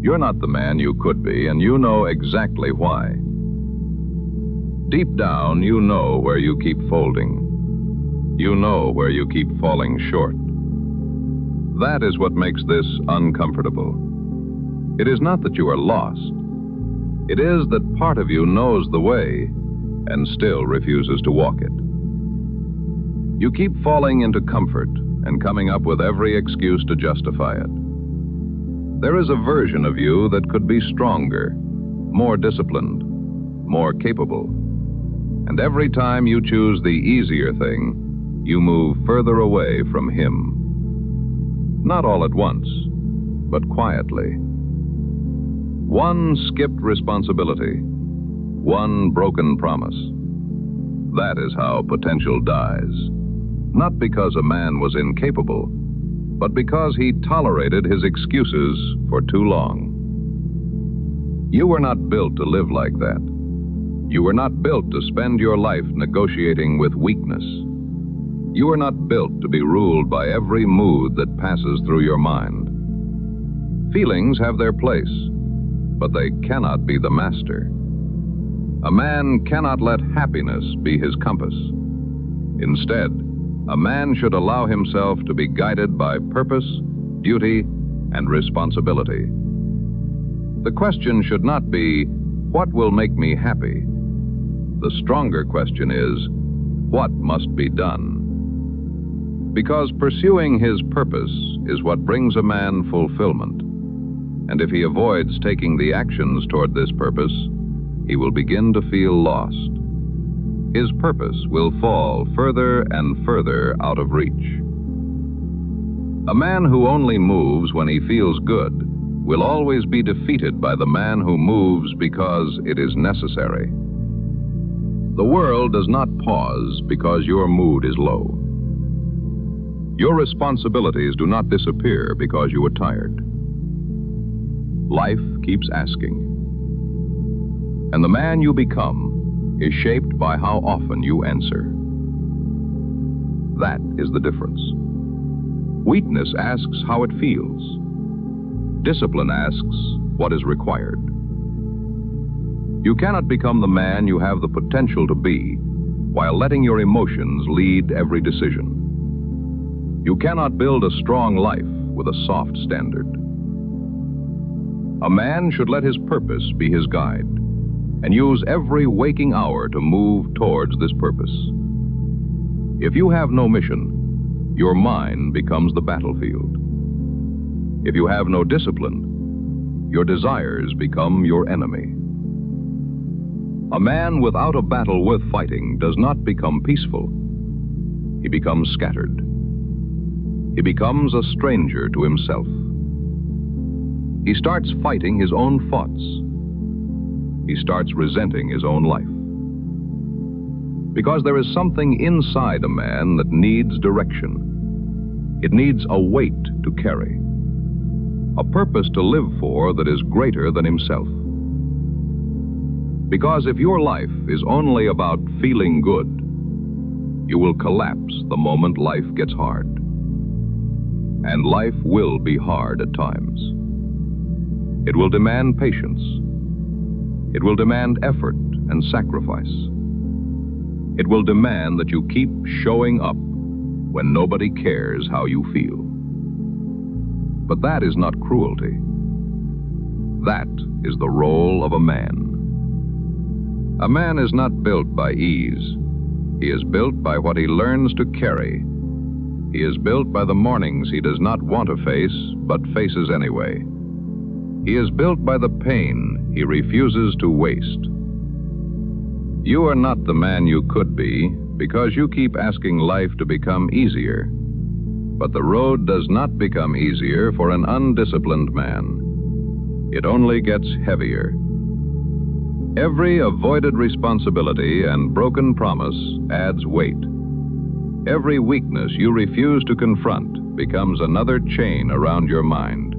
You're not the man you could be, and you know exactly why. Deep down, you know where you keep folding. You know where you keep falling short. That is what makes this uncomfortable. It is not that you are lost. It is that part of you knows the way and still refuses to walk it. You keep falling into comfort and coming up with every excuse to justify it. There is a version of you that could be stronger, more disciplined, more capable. And every time you choose the easier thing, you move further away from him. Not all at once, but quietly. One skipped responsibility, one broken promise. That is how potential dies. Not because a man was incapable, but because he tolerated his excuses for too long. You were not built to live like that. You were not built to spend your life negotiating with weakness. You were not built to be ruled by every mood that passes through your mind. Feelings have their place, but they cannot be the master. A man cannot let happiness be his compass. Instead, a man should allow himself to be guided by purpose, duty, and responsibility. The question should not be, what will make me happy? The stronger question is, what must be done? Because pursuing his purpose is what brings a man fulfillment. And if he avoids taking the actions toward this purpose, he will begin to feel lost. His purpose will fall further and further out of reach. A man who only moves when he feels good will always be defeated by the man who moves because it is necessary. The world does not pause because your mood is low. Your responsibilities do not disappear because you are tired. Life keeps asking. And the man you become is shaped by how often you answer. That is the difference. Weakness asks how it feels. Discipline asks what is required. You cannot become the man you have the potential to be while letting your emotions lead every decision. You cannot build a strong life with a soft standard. A man should let his purpose be his guide and use every waking hour to move towards this purpose. If you have no mission, your mind becomes the battlefield. If you have no discipline, your desires become your enemy. A man without a battle worth fighting does not become peaceful. He becomes scattered. He becomes a stranger to himself. He starts fighting his own thoughts. He starts resenting his own life. Because there is something inside a man that needs direction. It needs a weight to carry. A purpose to live for that is greater than himself. Because if your life is only about feeling good, you will collapse the moment life gets hard. And life will be hard at times. It will demand patience. It will demand effort and sacrifice. It will demand that you keep showing up when nobody cares how you feel. But that is not cruelty. That is the role of a man. A man is not built by ease. He is built by what he learns to carry. He is built by the mornings he does not want to face, but faces anyway. He is built by the pain he refuses to waste. You are not the man you could be because you keep asking life to become easier. But the road does not become easier for an undisciplined man. It only gets heavier. Every avoided responsibility and broken promise adds weight. Every weakness you refuse to confront becomes another chain around your mind.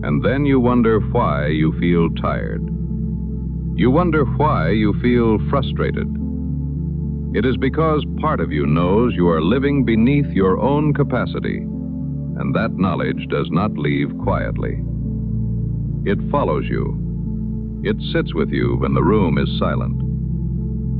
And then you wonder why you feel tired. You wonder why you feel frustrated. It is because part of you knows you are living beneath your own capacity, and that knowledge does not leave quietly. It follows you. It sits with you when the room is silent.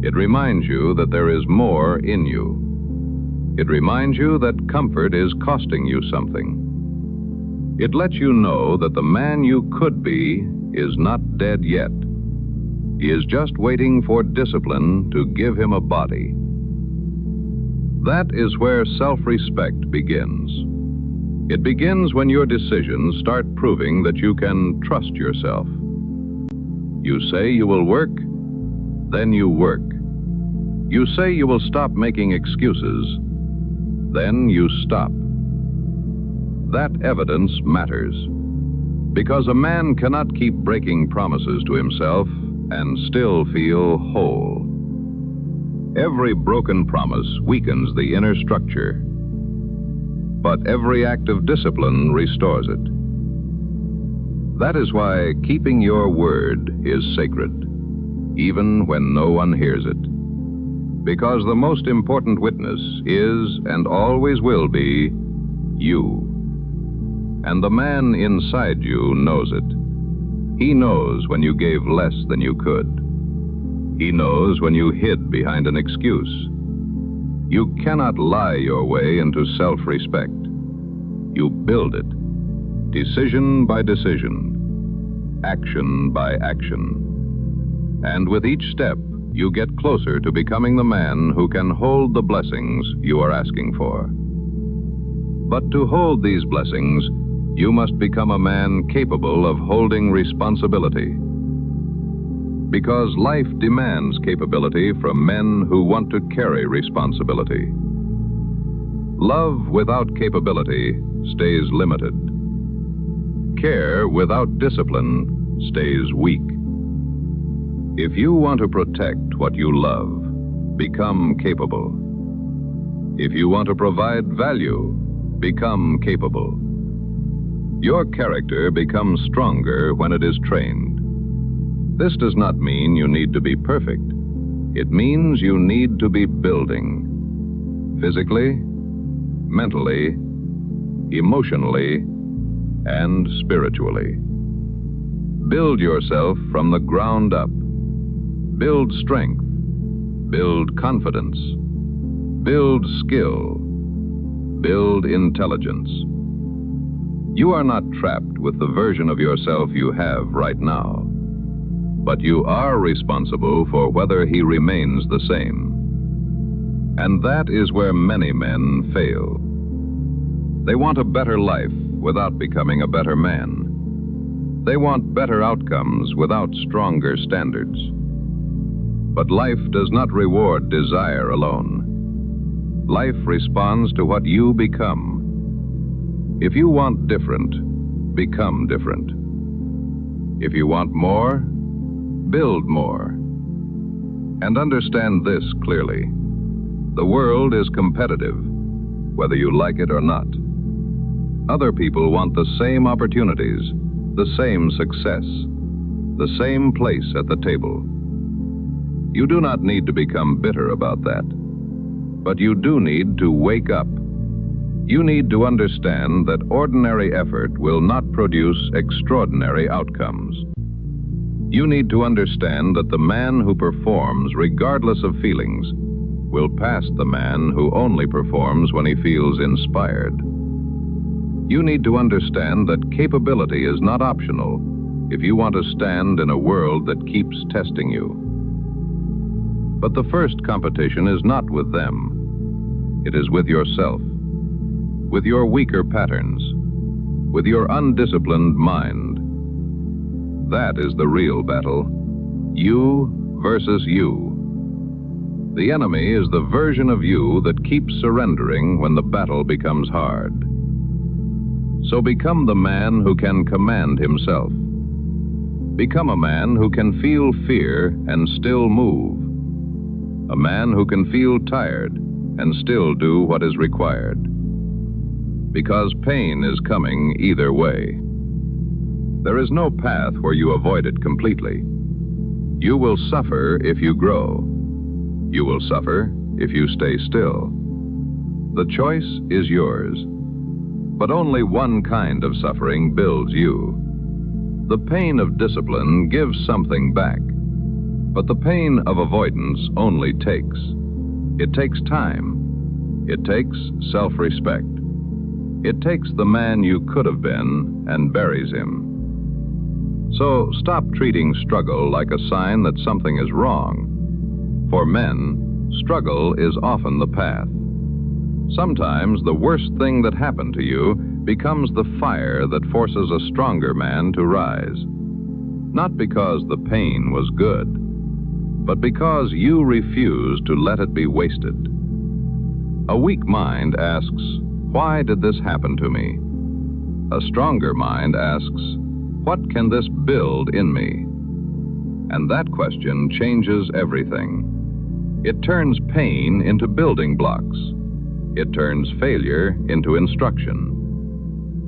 It reminds you that there is more in you. It reminds you that comfort is costing you something. It lets you know that the man you could be is not dead yet. He is just waiting for discipline to give him a body. That is where self-respect begins. It begins when your decisions start proving that you can trust yourself. You say you will work, then you work. You say you will stop making excuses, then you stop. That evidence matters, because a man cannot keep breaking promises to himself and still feel whole. Every broken promise weakens the inner structure, but every act of discipline restores it. That is why keeping your word is sacred, even when no one hears it. Because the most important witness is and always will be you. And the man inside you knows it. He knows when you gave less than you could. He knows when you hid behind an excuse. You cannot lie your way into self-respect. You build it, decision by decision, action by action. And with each step, you get closer to becoming the man who can hold the blessings you are asking for. But to hold these blessings, you must become a man capable of holding responsibility. Because life demands capability from men who want to carry responsibility. Love without capability stays limited. Care without discipline stays weak. If you want to protect what you love, become capable. If you want to provide value, become capable. Your character becomes stronger when it is trained. This does not mean you need to be perfect. It means you need to be building. Physically, mentally, emotionally, and spiritually. Build yourself from the ground up. Build strength. Build confidence. Build skill. Build intelligence. You are not trapped with the version of yourself you have right now, but you are responsible for whether he remains the same. And that is where many men fail. They want a better life without becoming a better man. They want better outcomes without stronger standards. But life does not reward desire alone. Life responds to what you become. If you want different, become different. If you want more, build more. And understand this clearly. The world is competitive, whether you like it or not. Other people want the same opportunities, the same success, the same place at the table. You do not need to become bitter about that, but you do need to wake up. You need to understand that ordinary effort will not produce extraordinary outcomes. You need to understand that the man who performs regardless of feelings will pass the man who only performs when he feels inspired. You need to understand that capability is not optional if you want to stand in a world that keeps testing you. But the first competition is not with them. It is with yourself, with your weaker patterns, with your undisciplined mind. That is the real battle. You versus you. The enemy is the version of you that keeps surrendering when the battle becomes hard. So become the man who can command himself. Become a man who can feel fear and still move. A man who can feel tired and still do what is required. Because pain is coming either way. There is no path where you avoid it completely. You will suffer if you grow. You will suffer if you stay still. The choice is yours. But only one kind of suffering builds you. The pain of discipline gives something back, but the pain of avoidance only takes. It takes time. It takes self-respect. It takes the man you could have been and buries him. So stop treating struggle like a sign that something is wrong. For men, struggle is often the path. Sometimes the worst thing that happened to you becomes the fire that forces a stronger man to rise. Not because the pain was good, but because you refuse to let it be wasted. A weak mind asks, "Why did this happen to me?" A stronger mind asks, "What can this build in me?" And that question changes everything. It turns pain into building blocks. It turns failure into instruction.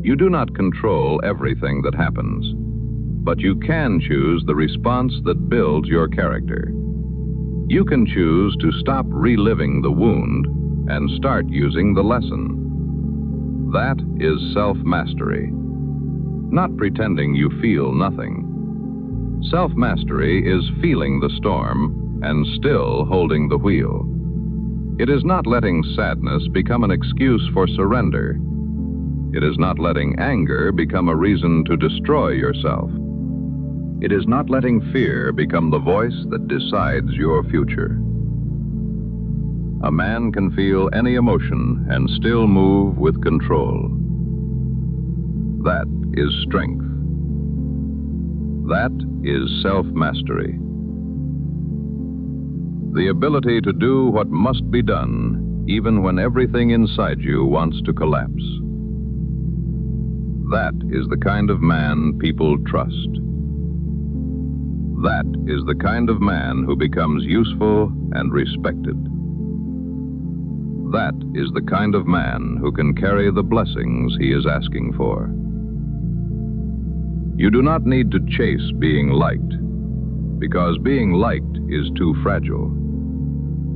You do not control everything that happens, but you can choose the response that builds your character. You can choose to stop reliving the wound and start using the lesson. That is self-mastery. Not pretending you feel nothing. Self-mastery is feeling the storm and still holding the wheel. It is not letting sadness become an excuse for surrender. It is not letting anger become a reason to destroy yourself. It is not letting fear become the voice that decides your future. A man can feel any emotion and still move with control. That is strength. That is self-mastery. The ability to do what must be done, even when everything inside you wants to collapse. That is the kind of man people trust. That is the kind of man who becomes useful and respected. That is the kind of man who can carry the blessings he is asking for. You do not need to chase being liked, because being liked is too fragile.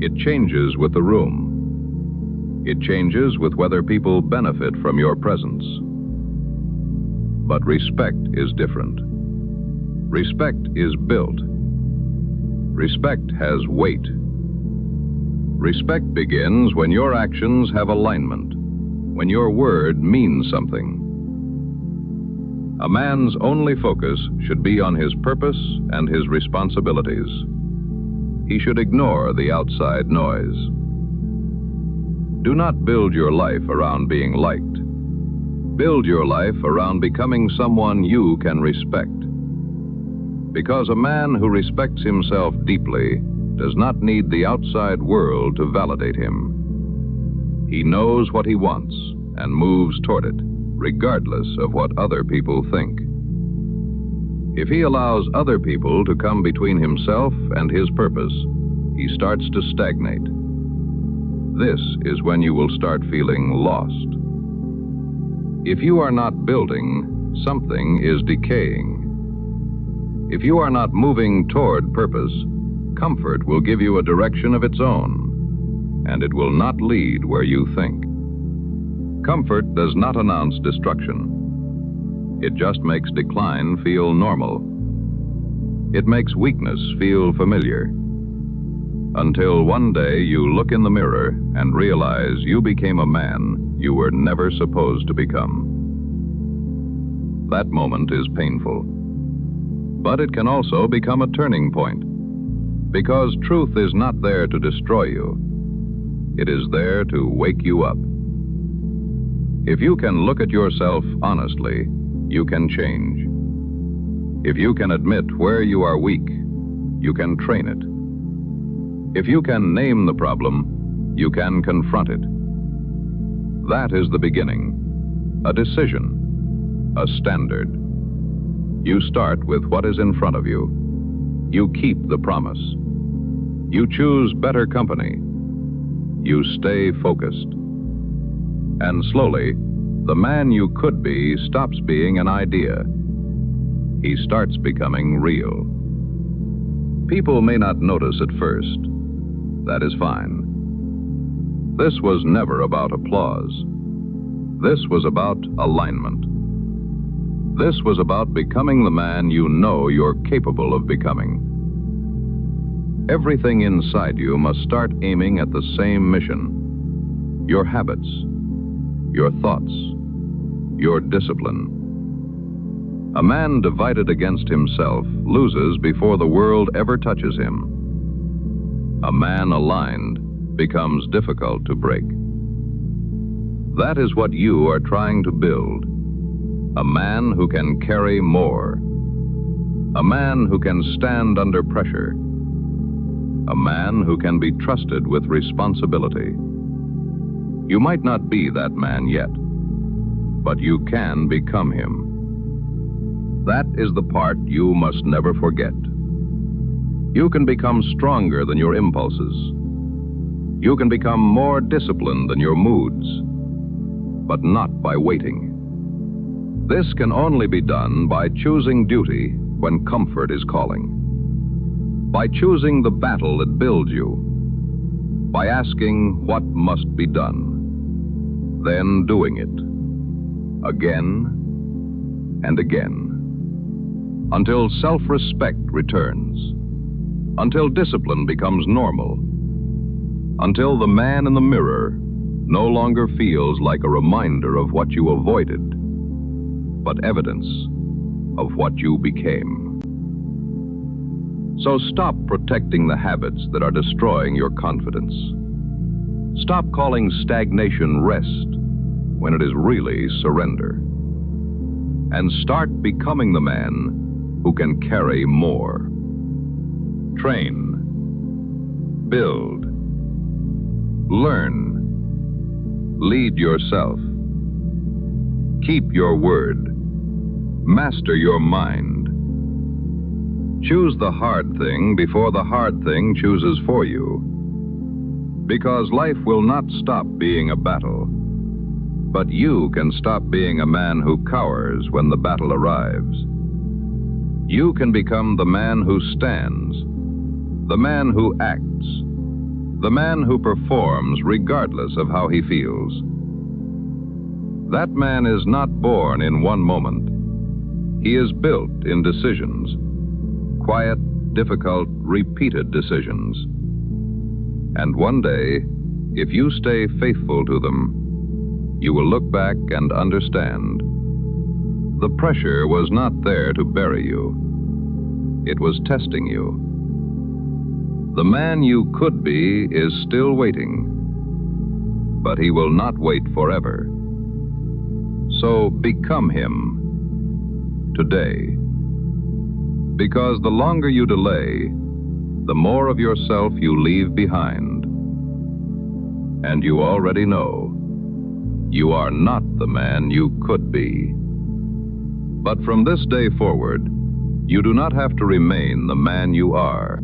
It changes with the room. It changes with whether people benefit from your presence. But respect is different. Respect is built. Respect has weight. Respect begins when your actions have alignment, when your word means something. A man's only focus should be on his purpose and his responsibilities. He should ignore the outside noise. Do not build your life around being liked. Build your life around becoming someone you can respect. Because a man who respects himself deeply does not need the outside world to validate him. He knows what he wants and moves toward it, regardless of what other people think. If he allows other people to come between himself and his purpose, he starts to stagnate. This is when you will start feeling lost. If you are not building, something is decaying. If you are not moving toward purpose, comfort will give you a direction of its own, and it will not lead where you think. Comfort does not announce destruction. It just makes decline feel normal. It makes weakness feel familiar. Until one day you look in the mirror and realize you became a man you were never supposed to become. That moment is painful. But it can also become a turning point, because truth is not there to destroy you. It is there to wake you up. If you can look at yourself honestly, you can change. If you can admit where you are weak, you can train it. If you can name the problem, you can confront it. That is the beginning, a decision, a standard. You start with what is in front of you. You keep the promise. You choose better company. You stay focused. And slowly, the man you could be stops being an idea. He starts becoming real. People may not notice at first. That is fine. This was never about applause. This was about alignment. This was about becoming the man you know you're capable of becoming. Everything inside you must start aiming at the same mission: your habits, your thoughts, your discipline. A man divided against himself loses before the world ever touches him. A man aligned becomes difficult to break. That is what you are trying to build. A man who can carry more. A man who can stand under pressure. A man who can be trusted with responsibility. You might not be that man yet, but you can become him. That is the part you must never forget. You can become stronger than your impulses. You can become more disciplined than your moods, but not by waiting. This can only be done by choosing duty when comfort is calling, by choosing the battle that builds you, by asking what must be done, then doing it again and again, until self-respect returns, until discipline becomes normal, until the man in the mirror no longer feels like a reminder of what you avoided, but evidence of what you became. So stop protecting the habits that are destroying your confidence. Stop calling stagnation rest when it is really surrender. And start becoming the man who can carry more. Train, build, learn, lead yourself. Keep your word. Master your mind. Choose the hard thing before the hard thing chooses for you. Because life will not stop being a battle, but you can stop being a man who cowers when the battle arrives. You can become the man who stands, the man who acts, the man who performs regardless of how he feels. That man is not born in one moment. He is built in decisions, quiet, difficult, repeated decisions. And one day, if you stay faithful to them, you will look back and understand. The pressure was not there to bury you. It was testing you. The man you could be is still waiting, but he will not wait forever. So become him today. Because the longer you delay, the more of yourself you leave behind. And you already know, you are not the man you could be. But from this day forward, you do not have to remain the man you are.